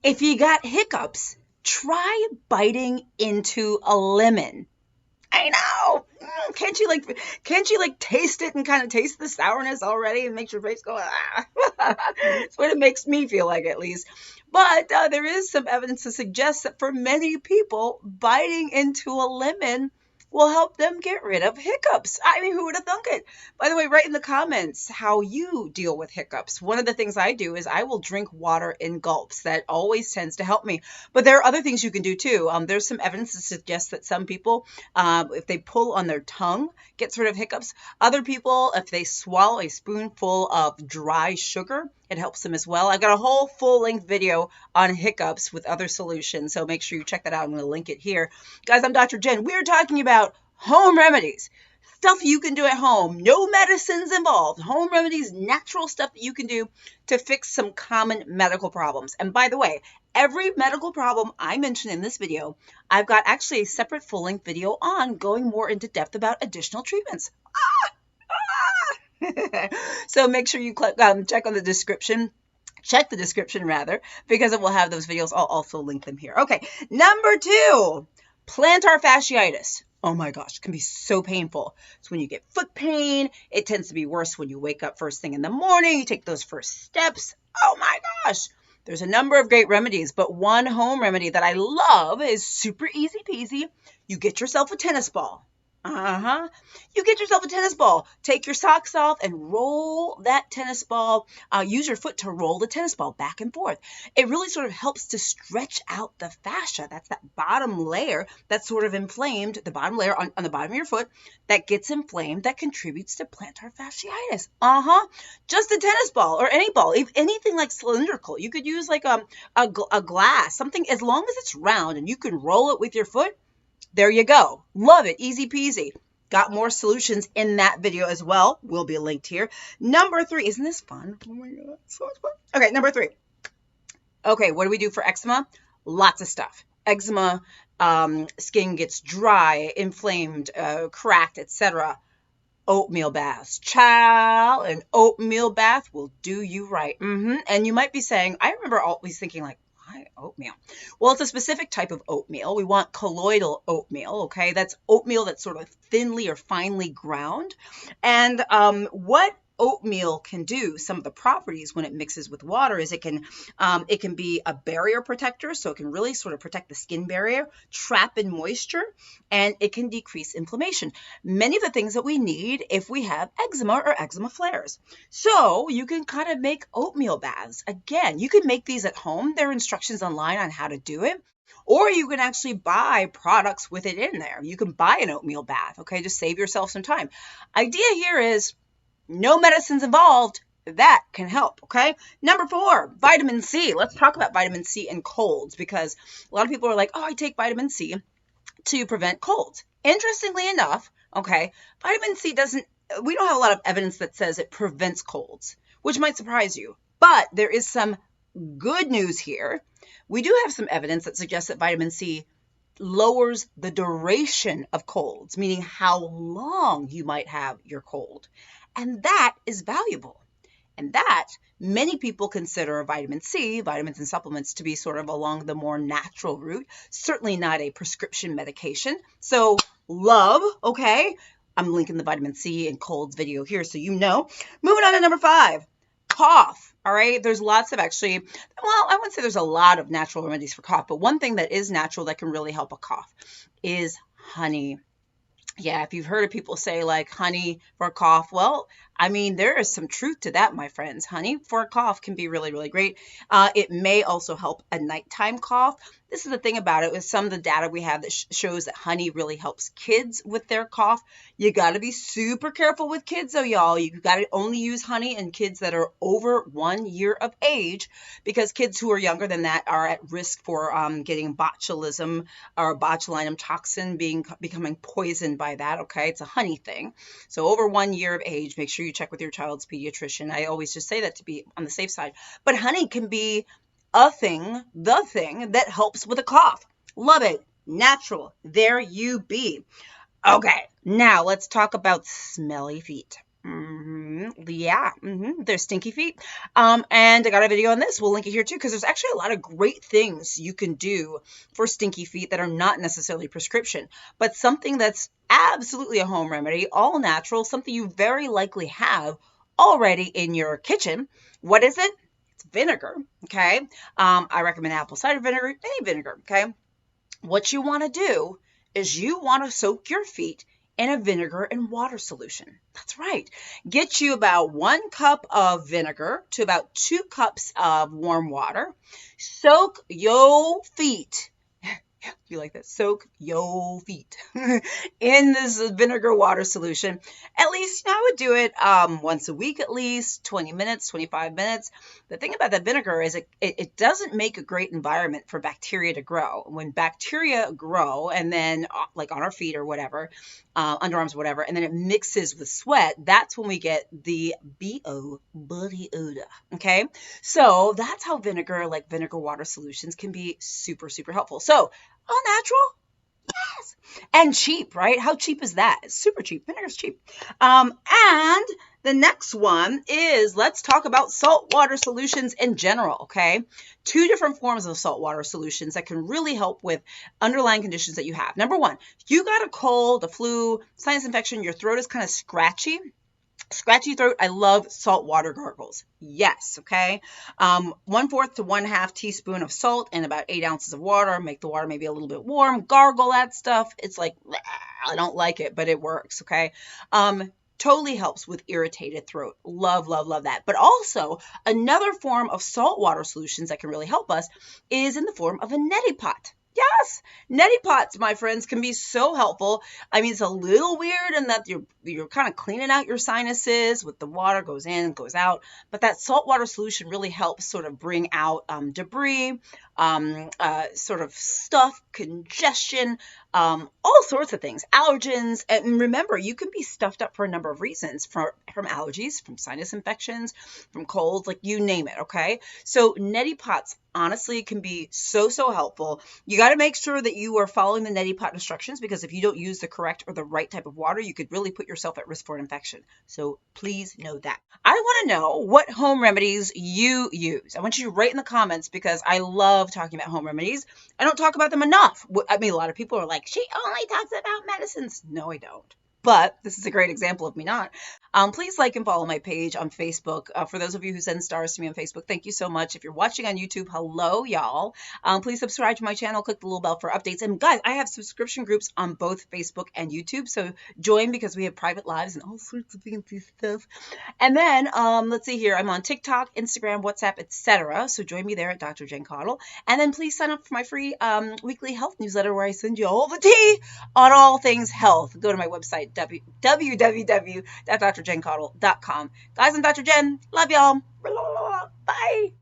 If you got hiccups, try biting into a lemon. I know. Can't you taste it and kind of taste the sourness already and makes your face go, ah. That's what it makes me feel like, at least. But there is some evidence to suggest that for many people, biting into a lemon will help them get rid of hiccups. I mean, who would have thunk it? By the way, write in the comments how you deal with hiccups. One of the things I do is I will drink water in gulps. That always tends to help me. But there are other things you can do too. There's some evidence to suggest that some people, if they pull on their tongue, gets rid of hiccups. Other people, if they swallow a spoonful of dry sugar, it helps them as well. I've got a whole full-length video on hiccups with other solutions, so make sure you check that out. I'm going to link it here. Guys, I'm Dr. Jen. We're talking about home remedies, stuff you can do at home, no medicines involved, home remedies, natural stuff that you can do to fix some common medical problems. And by the way, every medical problem I mentioned in this video, I've got actually a separate full-length video on going more into depth about additional treatments. So make sure you check on the description. Check the description rather, because it will have those videos. I'll also link them here. Okay, number 2, plantar fasciitis. Oh my gosh, it can be so painful. It's when you get foot pain. It tends to be worse when you wake up first thing in the morning. You take those first steps. Oh my gosh. There's a number of great remedies, but one home remedy that I love is super easy peasy. You get yourself a tennis ball. You get yourself a tennis ball. Take your socks off and roll that tennis ball. Use your foot to roll the tennis ball back and forth. It really sort of helps to stretch out the fascia. That's that bottom layer that's sort of inflamed, the bottom layer on the bottom of your foot that gets inflamed, that contributes to plantar fasciitis. Just a tennis ball or any ball, if anything like cylindrical. You could use like a glass, something as long as it's round and you can roll it with your foot. There you go. Love it. Easy peasy. Got more solutions in that video as well. Will be linked here. Number 3. Isn't this fun? Oh my God. So much fun. Okay, number 3. Okay, what do we do for eczema? Lots of stuff. Eczema, skin gets dry, inflamed, cracked, etc. Oatmeal baths. Child, an oatmeal bath will do you right. And you might be saying, I remember always thinking like, oatmeal. Well, it's a specific type of oatmeal. We want colloidal oatmeal, okay? That's oatmeal that's sort of thinly or finely ground. And what oatmeal can do, some of the properties when it mixes with water, is it can be a barrier protector, so it can really sort of protect the skin barrier, trap in moisture, and it can decrease inflammation. Many of the things that we need if we have eczema or eczema flares. So you can kind of make oatmeal baths. Again, you can make these at home. There are instructions online on how to do it. Or you can actually buy products with it in there. You can buy an oatmeal bath, okay? Just save yourself some time. Idea here is no medicines involved. That can help, okay? Number 4, vitamin C. Let's talk about vitamin C and colds, because a lot of people are like, oh, I take vitamin C to prevent colds. Interestingly enough, okay, vitamin C we don't have a lot of evidence that says it prevents colds, which might surprise you. But there is some good news here. We do have some evidence that suggests that vitamin C lowers the duration of colds, meaning how long you might have your cold. And that is valuable. And that many people consider vitamin C, vitamins and supplements, to be sort of along the more natural route, certainly not a prescription medication. So love, okay? I'm linking the vitamin C and colds video here so you know. Moving on to number 5, cough. All right, there's lots of I wouldn't say there's a lot of natural remedies for cough, but one thing that is natural that can really help a cough is honey. Yeah, if you've heard of people say like honey for a cough, well, I mean, there is some truth to that, my friends. Honey for a cough can be really, really great. It may also help a nighttime cough. This is the thing about it, with some of the data we have that shows that honey really helps kids with their cough. You got to be super careful with kids, though, y'all. You got to only use honey in kids that are over 1 year of age, because kids who are younger than that are at risk for getting botulism or botulinum toxin, becoming poisoned by that, okay? It's a honey thing. So over 1 year of age, make sure you check with your child's pediatrician. I always just say that to be on the safe side. But honey can be the thing that helps with a cough. Love it. Natural. There you be. Okay, now let's talk about smelly feet. Yeah, they're stinky feet. And I got a video on this. We'll link it here too, because there's actually a lot of great things you can do for stinky feet that are not necessarily prescription, but something that's absolutely a home remedy, all natural, something you very likely have already in your kitchen. What is it? It's vinegar, okay? I recommend apple cider vinegar, any vinegar, okay? What you want to do is you want to soak your feet in a vinegar and water solution. That's right. Get you about 1 cup of vinegar to about 2 cups of warm water. Soak your feet. You like that? Soak your feet in this vinegar water solution. At least, I would do it once a week at least, 20 minutes, 25 minutes. The thing about that vinegar is it doesn't make a great environment for bacteria to grow. When bacteria grow, and then like on our feet or whatever, underarms, whatever, and then it mixes with sweat, that's when we get the BO, body odor, okay? So that's how vinegar, like vinegar water solutions, can be super, super helpful. So, all natural? Yes. And cheap, right? How cheap is that? It's super cheap. Vinegar's cheap. And the next one is, let's talk about saltwater solutions in general, okay? 2 different forms of saltwater solutions that can really help with underlying conditions that you have. Number 1, you got a cold, a flu, sinus infection, your throat is kind of scratchy. Scratchy throat, I love saltwater gargles. Yes, okay. 1/4 to 1/2 teaspoon of salt and about 8 ounces of water. Make the water maybe a little bit warm. Gargle that stuff. It's like, I don't like it, but it works, okay. Totally helps with irritated throat. Love, love, love that. But also, another form of saltwater solutions that can really help us is in the form of a neti pot. Yes, neti pots, my friends, can be so helpful. I mean, it's a little weird in that you're kind of cleaning out your sinuses with the water goes in, goes out, but that saltwater solution really helps sort of bring out debris, sort of stuff, congestion, all sorts of things, allergens. And remember, you can be stuffed up for a number of reasons, from allergies, from sinus infections, from colds, like you name it, okay? So neti pots honestly can be so, so helpful. You got to make sure that you are following the neti pot instructions, because if you don't use the correct or the right type of water, you could really put yourself at risk for an infection. So please know that. I want to know what home remedies you use. I want you to write in the comments, because I love talking about home remedies. I don't talk about them enough. I mean, a lot of people are like, she only talks about medicines. No, I don't. But this is a great example of me not. Please like and follow my page on Facebook. For those of you who send stars to me on Facebook, thank you so much. If you're watching on YouTube, hello, y'all. Please subscribe to my channel. Click the little bell for updates. And guys, I have subscription groups on both Facebook and YouTube. So join, because we have private lives and all sorts of fancy stuff. And then, let's see here. I'm on TikTok, Instagram, WhatsApp, etc. So join me there at Dr. Jen Caudle. And then please sign up for my free weekly health newsletter, where I send you all the tea on all things health. Go to my website, www.drjencaudle.com. Guys, I'm Dr. Jen. Love y'all. Bye.